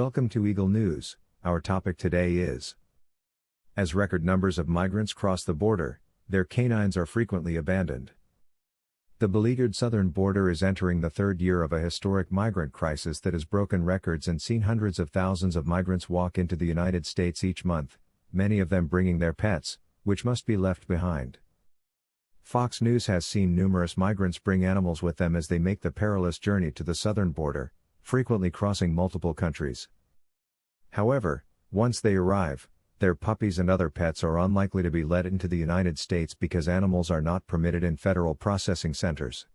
Welcome to Eagle News. Our topic today is: as record numbers of migrants cross the border, their canines are frequently abandoned. The beleaguered southern border is entering the third year of a historic migrant crisis that has broken records and seen hundreds of thousands of migrants walk into the United States each month, many of them bringing their pets, which must be left behind. Fox News has seen numerous migrants bring animals with them as they make the perilous journey to the southern border, frequently crossing multiple countries. However, once they arrive, their puppies and other pets are unlikely to be let into the United States because animals are not permitted in federal processing centers.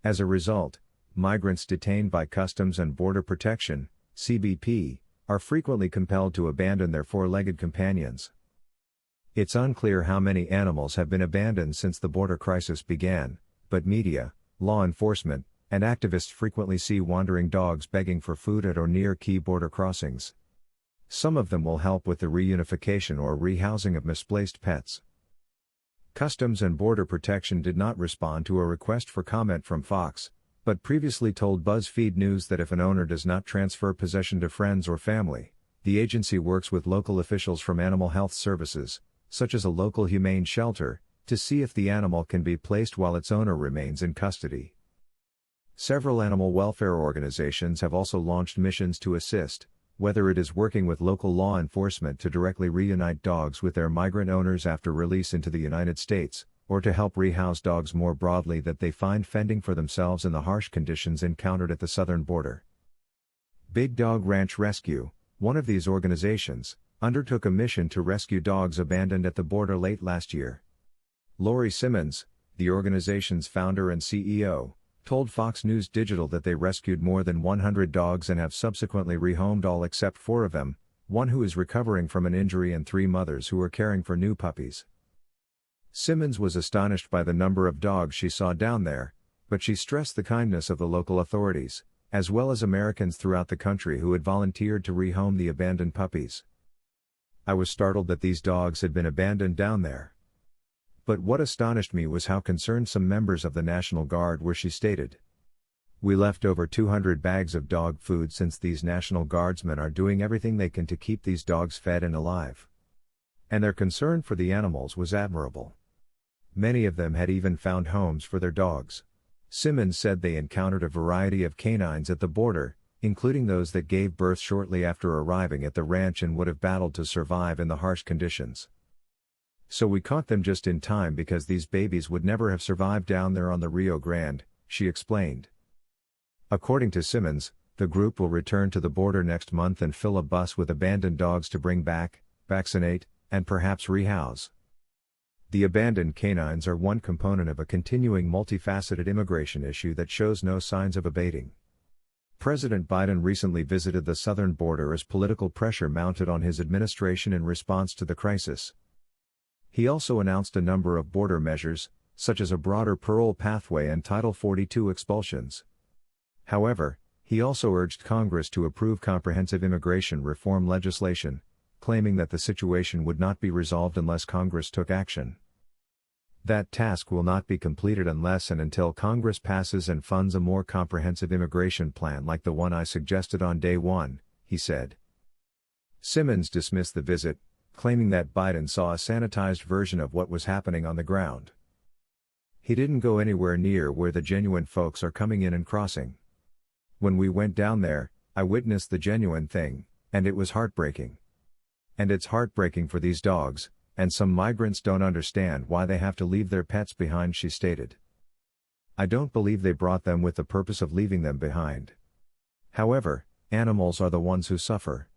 As a result, migrants detained by Customs and Border Protection, CBP, are frequently compelled to abandon their four-legged companions. It's unclear how many animals have been abandoned since the border crisis began, but media, law enforcement, and activists frequently see wandering dogs begging for food at or near key border crossings. Some of them will help with the reunification or rehousing of misplaced pets. Customs and Border Protection did not respond to a request for comment from Fox, but previously told BuzzFeed News that if an owner does not transfer possession to friends or family, the agency works with local officials from Animal Health Services, such as a local humane shelter, to see if the animal can be placed while its owner remains in custody. Several animal welfare organizations have also launched missions to assist, whether it is working with local law enforcement to directly reunite dogs with their migrant owners after release into the United States, or to help rehouse dogs more broadly that they find fending for themselves in the harsh conditions encountered at the southern border. Big Dog Ranch Rescue, one of these organizations, undertook a mission to rescue dogs abandoned at the border late last year. Lori Simmons, the organization's founder and CEO, told Fox News Digital that they rescued more than 100 dogs and have subsequently rehomed all except 4 of them, one who is recovering from an injury and 3 mothers who are caring for new puppies. Simmons was astonished by the number of dogs she saw down there, but she stressed the kindness of the local authorities, as well as Americans throughout the country who had volunteered to rehome the abandoned puppies. "I was startled that these dogs had been abandoned down there. But what astonished me was how concerned some members of the National Guard were," she stated. "We left over 200 bags of dog food since these National Guardsmen are doing everything they can to keep these dogs fed and alive. And their concern for the animals was admirable. Many of them had even found homes for their dogs." Simmons said they encountered a variety of canines at the border, including those that gave birth shortly after arriving at the ranch and would have battled to survive in the harsh conditions. "So we caught them just in time because these babies would never have survived down there on the Rio Grande," she explained. According to Simmons, the group will return to the border next month and fill a bus with abandoned dogs to bring back, vaccinate, and perhaps rehouse. The abandoned canines are one component of a continuing multifaceted immigration issue that shows no signs of abating. President Biden recently visited the southern border as political pressure mounted on his administration in response to the crisis. He also announced a number of border measures, such as a broader parole pathway and Title 42 expulsions. However, he also urged Congress to approve comprehensive immigration reform legislation, claiming that the situation would not be resolved unless Congress took action. "That task will not be completed unless and until Congress passes and funds a more comprehensive immigration plan like the one I suggested on day one," he said. Simmons dismissed the visit, claiming that Biden saw a sanitized version of what was happening on the ground. "He didn't go anywhere near where the genuine folks are coming in and crossing. When we went down there, I witnessed the genuine thing, and it was heartbreaking. And it's heartbreaking for these dogs, and some migrants don't understand why they have to leave their pets behind," she stated. "I don't believe they brought them with the purpose of leaving them behind. However, animals are the ones who suffer.